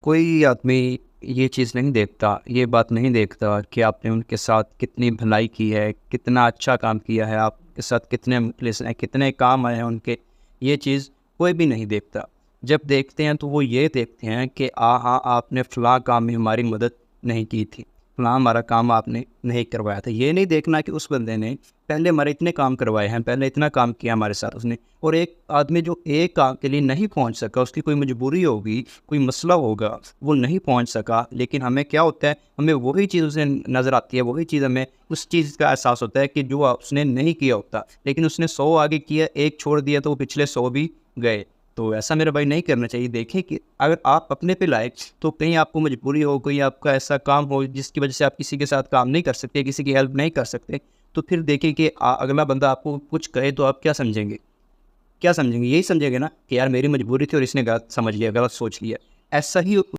کوئی آدمی یہ چیز نہیں دیکھتا، یہ بات نہیں دیکھتا کہ آپ نے ان کے ساتھ کتنی بھلائی کی ہے، کتنا اچھا کام کیا ہے، آپ کے ساتھ کتنے مخلص ہیں، کتنے کام آئے ہیں ان کے، یہ چیز کوئی بھی نہیں دیکھتا۔ جب دیکھتے ہیں تو وہ یہ دیکھتے ہیں کہ ہاں آپ نے فلاں کام میں ہماری مدد نہیں کی تھی، فلاں ہمارا کام آپ نے نہیں کروایا تھا۔ یہ نہیں دیکھنا کہ اس بندے نے پہلے ہمارے اتنے کام کروائے ہیں، پہلے اتنا کام کیا ہمارے ساتھ اس نے، اور ایک آدمی جو ایک کام کے لیے نہیں پہنچ سکا، اس کی کوئی مجبوری ہوگی، کوئی مسئلہ ہوگا، وہ نہیں پہنچ سکا، لیکن ہمیں کیا ہوتا ہے، ہمیں وہی چیز اسے نظر آتی ہے، وہی چیز ہمیں اس چیز کا احساس ہوتا ہے کہ جو اس نے نہیں کیا ہوتا، لیکن اس نے 100 آگے کیا، ایک چھوڑ دیا تو وہ پچھلے 100 بھی گئے۔ تو ایسا میرے بھائی نہیں کرنا چاہیے۔ دیکھیں کہ اگر آپ اپنے پہ لائق تو کہیں آپ کو مجبوری ہو، کوئی آپ کا ایسا کام ہو جس کی وجہ سے آپ کسی کے ساتھ کام نہیں کر سکتے، کسی کی ہیلپ نہیں کر سکتے، تو پھر دیکھیں کہ اگلا بندہ آپ کو کچھ کہے تو آپ کیا سمجھیں گے؟ کیا سمجھیں گے؟ یہی سمجھیں گے نا کہ یار میری مجبوری تھی اور اس نے غلط سمجھ لیا، غلط سوچ لیا۔ ایسا ہی